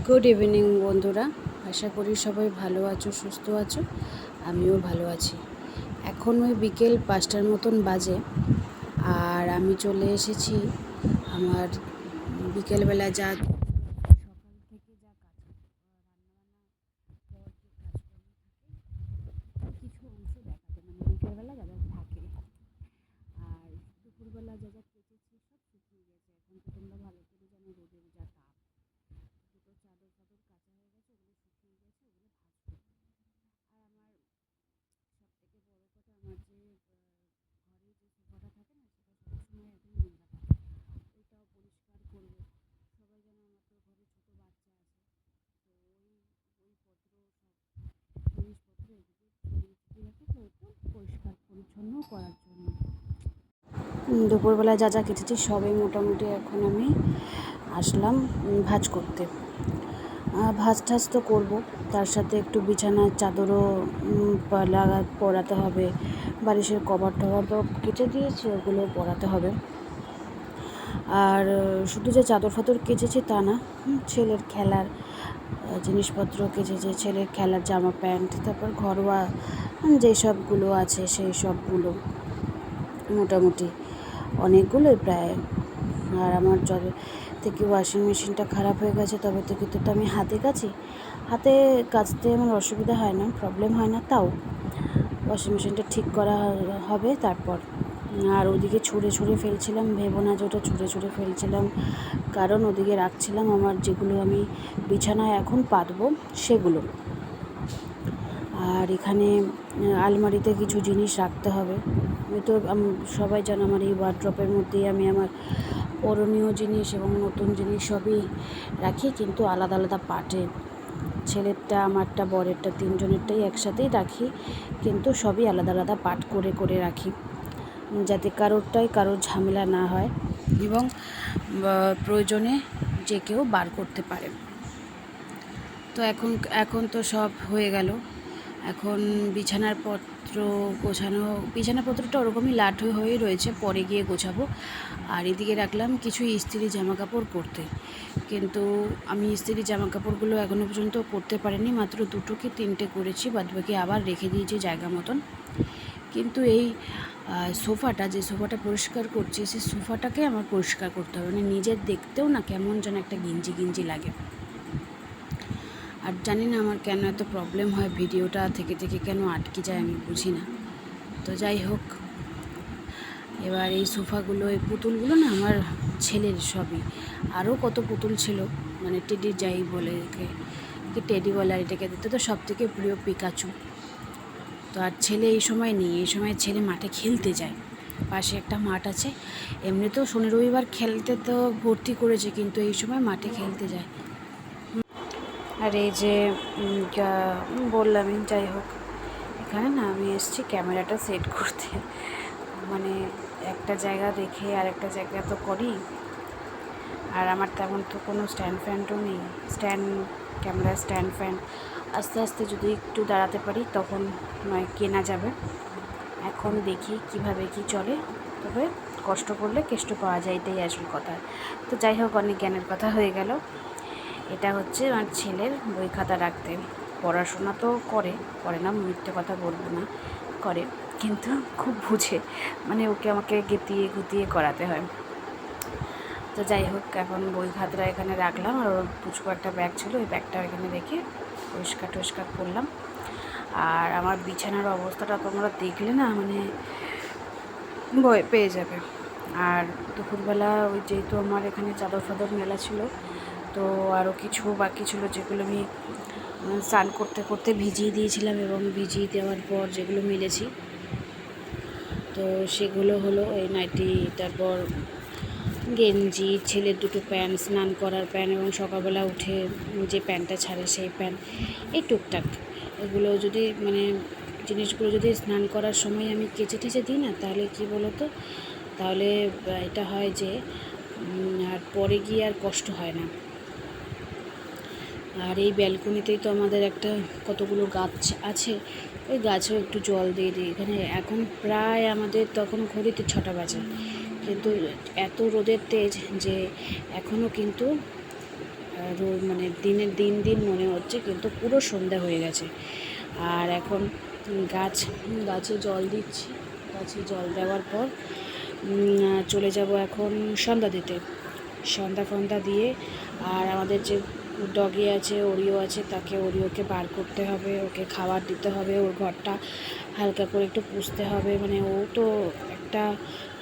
Good evening বন্ধুরা, আশা করি সবাই ভালো আছো, সুস্থ আছো। আমিও ভালো আছি। এখন ওই বিকেল 5টার মতন বাজে, আর আমি চলে এসেছি আমার বিকেলবেলা যা সকাল থেকে যা কাজ কিছু অংশ দেখাতে, মানে বিকেলবেলা যা যা থাকে। আর দুপুরবেলা যা যা কেচেছি সব শুকিয়ে গেছে। এখন তো তোমরা ভালো করে জানো রোদের যা তাপ। দুটো চাদর ফাদর কাচা হয়ে গেছে, ওগুলো শুকিয়ে গেছে, ওগুলো ভাঁজ করবো। আর আমার সব থেকে বড় কথা, আমার যে ঘরে যে সোফাটা থাকে না, সেটা সবসময় এখন নোংরা থাকে, ওইটাও পরিষ্কার করবো। সবাই জানো আমার তো ঘরে ছোট বাচ্চা আছে, তো বইপত্র সব জিনিসপত্র এদিকে ছড়িয়ে ছিটিয়ে রাখে, তো একটু পরিষ্কার পরিচ্ছন্ন করার জন্য। দুপুরবেলা যা যা কেটেছি সবই মোটামুটি এখন আমি আসলাম ভাঁজ করতে। ভাঁজ টাজ তো করবো, তার সাথে একটু বিছানার চাদরও পরাতে হবে। বালিশের কভার টভার তো কেচে দিয়েছি, ওগুলো পরাতে হবে। আর শুধু যে চাদর ফাদর কেচেছি তা না, ছেলের খেলার জিনিসপত্র কেচেছি, ছেলের খেলার জামা প্যান্ট, তারপর ঘরোয়া যেসবগুলো আছে সেই সবগুলো মোটামুটি অনেকগুলোই প্রায়। আর আমার যবে থেকে ওয়াশিং মেশিনটা খারাপ হয়ে গেছে তবে থেকে তো আমি হাতে কাচি। হাতে কাচতে আমার অসুবিধা হয় না, প্রবলেম হয় না। তাও ওয়াশিং মেশিনটা ঠিক করা হবে তারপর। আর ওদিকে ছুঁড়ে ছুঁড়ে ফেলছিলাম, ভেবো না যে ওটা ছুঁড়ে ছুঁড়ে ফেলছিলাম, কারণ ওদিকে রাখছিলাম আমার যেগুলো আমি বিছানায় এখন পাতবো সেগুলো। আর এখানে আলমারিতে কিছু জিনিস রাখতে হবে। তো সবাই জানো আমার এই ওয়ার্ড্রপের মধ্যেই আমি আমার পরনীয় জিনিস এবং নতুন জিনিস সবই রাখি, কিন্তু আলাদা আলাদা পার্টে। ছেলেরটা, আমারটা, বরেরটা, তিনজনেরটাই একসাথেই রাখি, কিন্তু সবই আলাদা আলাদা পার্ট করে করে রাখি, যাতে কারোর ঝামেলা না হয় এবং প্রয়োজনে যে কেউ বার করতে পারে। তো এখন তো সব হয়ে গেল। এখন বিছানাপত্রটা ওরকমই লাট হয়ে রয়েছে, পরে গিয়ে গোছাবো। আর এদিকে রাখলাম কিছু ইস্ত্রি জামা কাপড় করতে, কিন্তু আমি ইস্ত্রি জামা কাপড়গুলো এখনও পর্যন্ত করতে পারিনি। মাত্র 2 কি 3টে করেছি, বাদবাকি আবার রেখে দিয়েছি জায়গা মতন। কিন্তু এই যে সোফাটা পরিষ্কার করছি, সেই সোফাটাকে আমার পরিষ্কার করতে হবে, মানে নিজের দেখতেও না কেমন যেন একটা গিঞ্জি গিঞ্জি লাগে। আর জানি না আমার কেন এত প্রবলেম হয়, ভিডিওটা থেকে থেকে কেন আটকে যায় আমি বুঝি না। তো যাই হোক, এবার এই সোফাগুলো, এই পুতুলগুলো না আমার ছেলের সবই। আরও কত পুতুল ছিল, মানে টেডি যাই বলে, একে টেডি বলে, আর এটাকে দিতে তো সব থেকে প্রিয় পিকাচু। তো আর ছেলে এই সময় নেই, এই সময় ছেলে মাঠে খেলতে যায়, পাশে একটা মাঠ আছে। এমনিতেও শনি রবিবার খেলতে তো ভর্তি করেছে, কিন্তু এই সময় মাঠে খেলতে যায়। আর এই যে বললামই, যাই হোক, এখানে না আমি এসেছি ক্যামেরাটা সেট করতে। মানে একটা জায়গা রেখে আর একটা জায়গা তো করি, আর আমার তেমন তো কোনো স্ট্যান্ড ফ্যানও নেই। ক্যামেরা স্ট্যান্ড ফ্যান আস্তে আস্তে যদি একটু দাঁড়াতে পারি তখন নয় কেনা যাবে। এখন দেখি কিভাবে কি চলে, তবে কষ্ট করলে কেষ্ট পাওয়া যায়, এটাই আসল কথা। তো যাই হোক, অনেক জ্ঞানের কথা হয়ে গেল। এটা হচ্ছে আমার ছেলের বই খাতা রাখতে। পড়াশোনা তো করে না, মিথ্যে কথা বলবো না, করে, কিন্তু খুব বুঝে, মানে আমাকে গেতিয়ে গুতিয়ে করাতে হয়। তো যাই হোক, এখন বই খাতাটা এখানে রাখলাম, আর ওর পুচকো একটা ব্যাগ ছিল, ওই ব্যাগটা এখানে রেখে পরিষ্কার করলাম। আর আমার বিছানার অবস্থাটা তোমরা দেখলে না, মানে ভয় পেয়ে যাবে। আর দুপুরবেলা ওই যেহেতু আমার এখানে চাদর ফাদর মেলা ছিল, তো আরও কিছু বাকি ছিল যেগুলো আমি স্নান করতে করতে ভিজিয়ে দিয়েছিলাম, এবং ভিজিয়ে দেওয়ার পর যেগুলো মেলেছি, তো সেগুলো হলো এই নাইটি, তারপর গেঞ্জি, ছেলের 2টো প্যান্ট, স্নান করার প্যান্ট, এবং সকালবেলা উঠে যে প্যান্টটা ছাড়ে সেই প্যান্ট, এই টুকটাক। এগুলো যদি জিনিসগুলো যদি স্নান করার সময় আমি কেচে টেচে দিই না, তাহলে কি বলো তো, তাহলে এটা হয় যে আর পরে গিয়ে আর কষ্ট হয় না। আর এই ব্যালকনিতেই তো আমাদের একটা কতগুলো গাছ আছে, ওই গাছেও একটু জল দিয়ে দিই। এখানে এখন প্রায় আমাদের তখন ঘড়িতে 6টা বাজে, কিন্তু এত রোদের তেজ যে এখনও কিন্তু মানে দিন দিন মনে হচ্ছে, কিন্তু পুরো সন্ধ্যা হয়ে গেছে। আর এখন গাছে জল দিচ্ছি। গাছে জল দেওয়ার পর চলে যাব এখন সন্ধ্যা দিতে। সন্ধ্যা দিয়ে আর আমাদের যে ডগি আছে, ওরিও আছে, তাকে ওরিওকে বার করতে হবে, ওকে খাবার দিতে হবে, ওর ঘরটা হালকা করে একটু পুষতে হবে। মানে ও তো একটা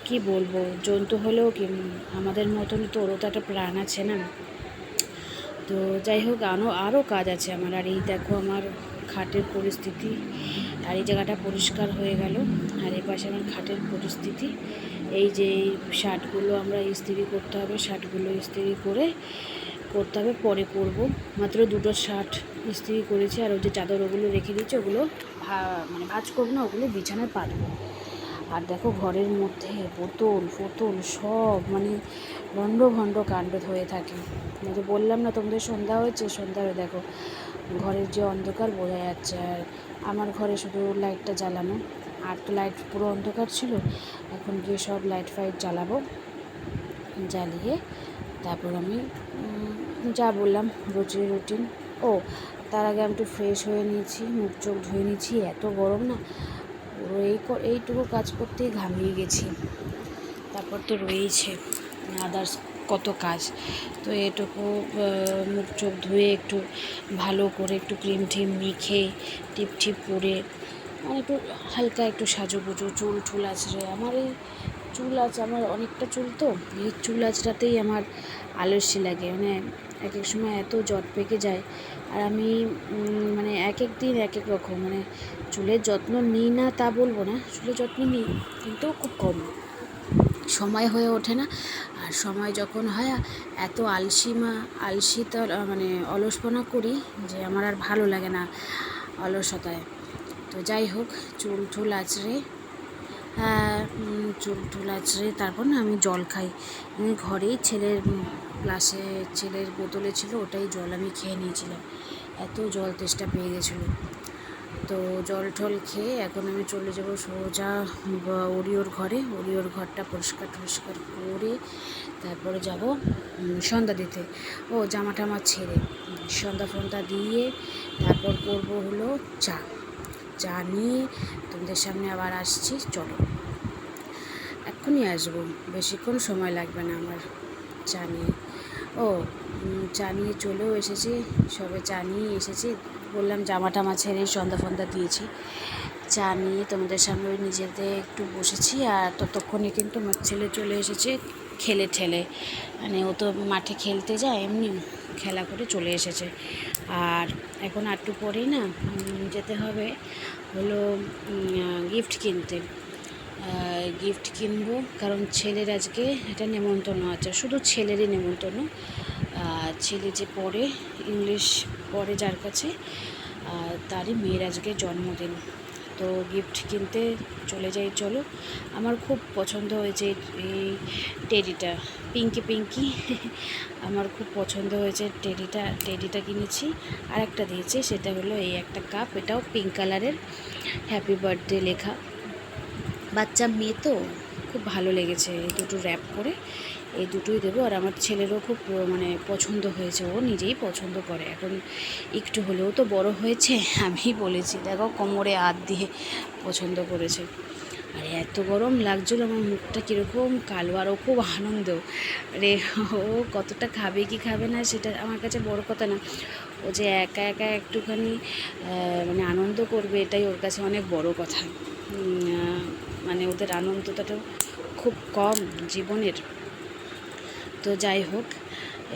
কি বলবো, জন্তু হলেও কি আমাদের মতনই তো, ওরও তো একটা প্রাণ আছে না। তো যাই হোক, আরও কাজ আছে আমার। আর এই দেখো আমার খাটের পরিস্থিতি। আর এই জায়গাটা পরিষ্কার হয়ে গেল। আর এই পাশে আমার খাটের পরিস্থিতি। এই যে শার্টগুলো আমরা ইস্ত্রি করতে হবে, শার্টগুলো ইস্ত্রি করতে হবে, পরে করব। মাত্র 2টো শার্ট ইস্ত্রি করেছি। আর ওই যে চাদর ওগুলো রেখে দিয়েছি, ওগুলো মানে ভাঁজ করবো না, ওগুলো বিছানায় পাতবো। আর দেখো ঘরের মধ্যে বোতল সব মানে ভণ্ড কাণ্ড হয়ে থাকে। যে বললাম না তোমাদের সন্ধ্যা হয়েছে, সন্ধ্যা হয়ে দেখো ঘরের যে অন্ধকার বোঝা যাচ্ছে। আর আমার ঘরে শুধু লাইটটা জ্বালানো, আর তো লাইট পুরো অন্ধকার ছিল। এখন গিয়ে সব লাইট ফাইট জ্বালাবো, জ্বালিয়ে তারপর আমি যা বললাম রুটিন। তার আগে আমি একটু ফ্রেশ হয়ে নিয়েছি, মুখ চোখ ধুয়ে নিয়েছি। এত গরম না, পুরো এইটুকু কাজ করতেই ঘামিয়ে গেছি। তারপর তো রয়েছে আদার্স কত কাজ। তো এটুকু মুখ চোখ ধুয়ে একটু ভালো করে একটু ক্রিম টিম মেখে টিপ করে মানে একটু হালকা একটু সাজুগুজু, চুল আঁচড়ে। আমার এই চুল আছে, আমার অনেকটা চুল, তো এই চুল আঁচড়াতেই আমার আলস্য লাগে। মানে এক এক সময় এত জট পেকে যায়। আর আমি মানে এক দিন এক রকম, মানে চুলের যত্ন নিই না তা বলবো না, চুলের যত্ন নিই কিন্তু খুব কম, সময় হয়ে ওঠে না। আর সময় যখন হয় এত আলসিতা মানে অলসপনা করি যে আমার আর ভালো লাগে না অলসতায়। তো যাই হোক, চুল আঁচড়ে তারপর না আমি জল খাই। ঘরেই ছেলের বোতলে ছিল, ওটাই জল আমি খেয়ে নিয়েছিলাম। এত জল তেষ্টা পেয়ে গেছিলো। তো জল টল খেয়ে এখন আমি চলে যাব সোজা ওরিওর ঘরটা পরিষ্কার করে তারপরে যাব সন্ধ্যা দিতে। জামা টামা ছেড়ে সন্ধ্যা দিয়ে তারপর করবো হলো চা নিয়ে তোমাদের সামনে আবার আসছি। চলো, এক্ষুনি আসবো, বেশিক্ষণ সময় লাগবে না আমার চা নিয়ে। চা নিয়ে চলেও এসেছি, সবে চা নিয়ে এসেছি। বললাম জামা টামা ছেড়ে সন্ধ্যা দিয়েছি। চা নিয়ে তোমাদের সামনে নিজেতে একটু বসেছি। আর ততক্ষণে কিন্তু আমার ছেলে চলে এসেছে ঠেলে, মানে ও তো মাঠে খেলতে যায়, এমনি খেলা করে চলে এসেছে। আর এখন একটু পরেই না যেতে হবে হলো গিফট কিনবো, কারণ ছেলের আজকে একটা নেমন্তন্ন আছে, শুধু ছেলেরই নেমন্তন্ন। ছেলে যে পড়ে ইংলিশ পড়ে যার কাছে, তারই মেয়ের আজকে জন্মদিন। তো গিফট কিনতে চলে যাই, চলো। আমার খুব পছন্দ হয়েছে এই টেডিটা, পিঙ্কি আমার খুব পছন্দ হয়েছে টেডিটা কিনেছি। আর একটা দিয়েছে, সেটা হলো এই একটা কাপ, এটাও পিঙ্ক কালারের, হ্যাপি বার্থডে লেখা। বাচ্চা মেয়ে তো খুব ভালো লেগেছে। এই দুটো র্যাপ করে এই দুটোই দেবো। আর আমার ছেলেরও খুব মানে পছন্দ হয়েছে, ও নিজেই পছন্দ করে। এখন একটু হলেও তো বড় হয়েছে, আমি বলেছি দেখো কোমরে হাত দিয়ে পছন্দ করেছে। আর এত গরম লাগছিল, আমার মুখটা কীরকম কালো। আর ও খুব আনন্দ ও কতটা খাবে কি খাবে না সেটা আমার কাছে বড় কথা না, ও যে একা একটুখানি মানে আনন্দ করবে, এটাই ওর কাছে অনেক বড় কথা। মানে ওদের আনন্দটাও খুব কম জীবনের। তো যাই হোক,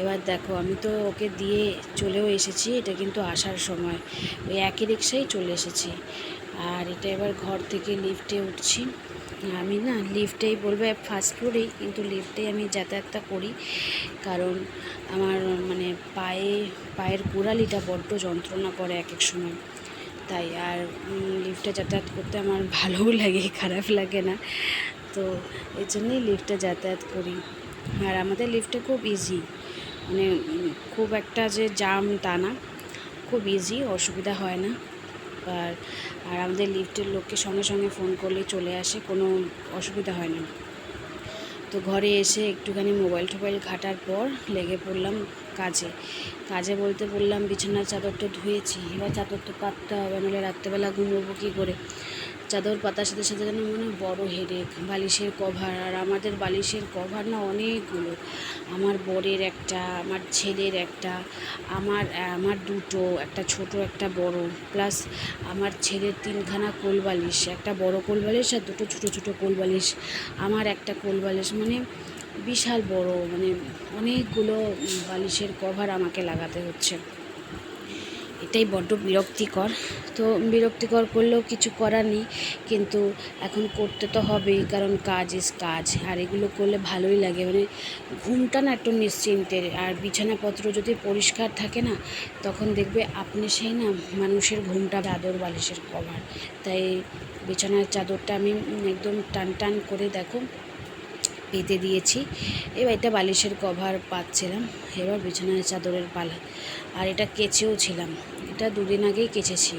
এবার দেখো আমি তো ওকে দিয়ে চলেও এসেছি। এটা কিন্তু আসার সময় ওই একই রিক্সায় চলে এসেছি। আর এটা এবার ঘর থেকে লিফটে উঠছি। আমি না লিফটেই বলবে ফার্স্ট ফ্লোরেই, কিন্তু লিফটেই আমি যাতায়াতটা করি, কারণ আমার মানে পায়ের গোড়ালিটা বড্ড যন্ত্রণা করে এক সময়, তাই। আর লিফটে যাতায়াত করতে আমার ভালোও লাগে, খারাপ লাগে না, তো এই জন্যই লিফটে যাতায়াত করি। আর আমাদের লিফটে খুব ইজি, মানে খুব একটা যে জাম তা না, খুব ইজি, অসুবিধা হয় না। আর আমাদের লিফটের লোককে সঙ্গে ফোন করলে চলে আসে, কোনো অসুবিধা হয় না। তো তো ঘরে এসে একটুখানি মোবাইল টোবাইল ঘাটার পর লেগে পড়লাম কাজে বলতে বললাম বিছানার চাদরটা ধুয়েছি, এবার চাদর তো পাততে হবে, নাহলে রাত্রেবেলা ঘুমোবো কী করে। চাদর পাতার সাথে সাথে যেন মনে বড় হেডেক, বালিশের কভার, আর আমাদের বালিশের কভার না অনেকগুলো, আমার বরের একটা, আমার ছেলের একটা, আমার দুটো, একটা ছোট একটা বড়, প্লাস আমার ছেলের 3খানা কোলবালিশ, একটা বড় কোলবালিশ আর দুটো ছোটো ছোটো কোলবালিশ, আমার একটা কোলবালিশ, মানে বিশাল বড়, মানে অনেকগুলো বালিশের কভার আমাকে লাগাতে হচ্ছে। এটাই বড্ড বিরক্তিকর। তো বিরক্তিকর করলেও কিছু করার নেই, কিন্তু এখন করতে তো হবেই, কারণ কাজ ইজ কাজ। আর এগুলো করলে ভালোই লাগে, মানে ঘুমটা না একটু নিশ্চিন্তের। আর বিছানাপত্র যদি পরিষ্কার থাকে না, তখন দেখবে আপনি সেই না মানুষের ঘুমটা, চাদর বালিশের কভার। তাই বিছানার চাদরটা আমি একদম টান টান করে দেখো পেতে দিয়েছি। এবার এটা বালিশের কভার পাচ্ছিলাম, এবার বিছানার চাদরের পালা। আর এটা কেচেও ছিলাম, এটা 2 দিন আগেই কেচেছি।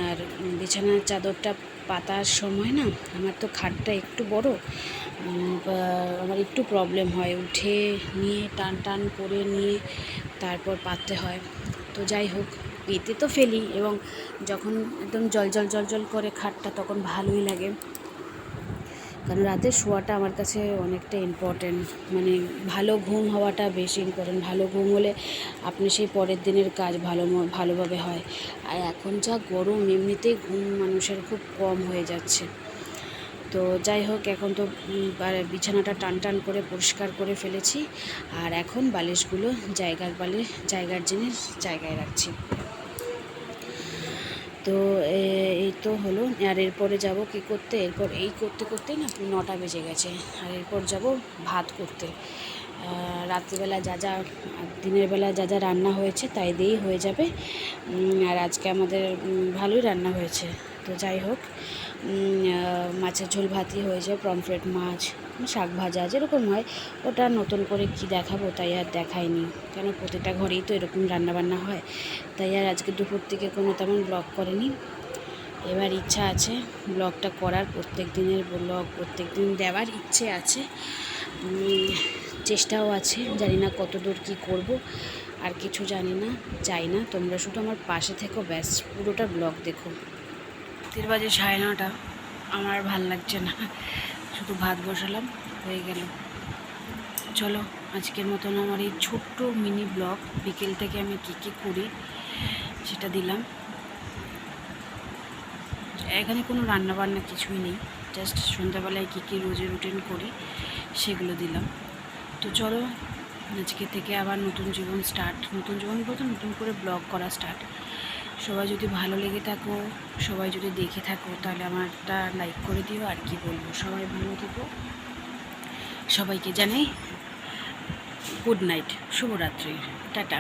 আর বিছানার চাদরটা পাতার সময় না, আমার তো খাটটা একটু বড়, আমার একটু প্রবলেম হয়, উঠে নিয়ে টান টান করে নিয়ে তারপর পাততে হয়। তো যাই হোক, পেতে তো ফেলি, এবং যখন একদম জল করে খাটটা, তখন ভালোই লাগে। কারণ রাতে শোয়াটা আমার কাছে অনেকটা ইম্পর্ট্যান্ট, মানে ভালো ঘুম হওয়াটা বেশি ইম্পর্ট্যান্ট। ভালো ঘুম হলে আপনি সেই পরের দিনের কাজ ভালোভাবে হয়। আর এখন যা গরম, এমনিতেই ঘুম মানুষের খুব কম হয়ে যাচ্ছে। তো যাই হোক, এখন তো বিছানাটা টান টান করে পরিষ্কার করে ফেলেছি, আর এখন বালিশগুলো জায়গার জিনিস জায়গায় রাখছি। তো এই তো হলো। আর এরপরে যাব কী করতে, এরপর এই করতে করতেই না 9টা বেজে গেছে। আর এরপর যাব ভাত করতে। রাত্রিবেলা দিনের বেলা যা রান্না হয়েছে তাই দিয়েই হয়ে যাবে। আর আজকে আমাদের ভালোই রান্না হয়েছে। তো যাই হোক, মাছের ঝোল ভাতই হয়েছে, পমফ্রেট মাছ, শাক ভাজা, যেরকম হয়। ওটা নতুন করে কি দেখাবো, তাই আর দেখাইনি, কেন প্রতিটা ঘরেই তো এরকম রান্নাবান্না হয়। তাই আর আজকে দুপুর থেকে কোনো তেমন ব্লগ করেনি। এবার ইচ্ছা আছে ব্লগটা করার, প্রত্যেক দিন দেওয়ার ইচ্ছে আছে, চেষ্টাও আছে। জানি না কত দূর কী করব, আর কিছু জানি না, চাই না। তোমরা শুধু আমার পাশে থেকো, ব্যাস, পুরোটা ব্লগ দেখো। 9:30 9:30, আমার ভাল লাগছে না, শুধু ভাত বসালাম, হয়ে গেল। চলো, আজকের মতন আমার এই ছোট্ট মিনি ব্লগ, বিকেল থেকে আমি কী করি সেটা দিলাম। এখানে কোনো রান্নাবান্না কিছুই নেই, জাস্ট সন্ধ্যাবেলায় কী রোজের রুটিন করি সেগুলো দিলাম। তো চলো, আজকে থেকে আবার নতুন জীবন বলতে নতুন করে ব্লগ করা স্টার্ট। সবাই যদি ভালো লেগে থাকো, সবাই যদি দেখে থাকো, তাহলে আমারটা লাইক করে দিও। আর কি বলবো, সবাই ভালো থেকো। সবাইকে জানাই গুড নাইট, শুভরাত্রি, টাটা।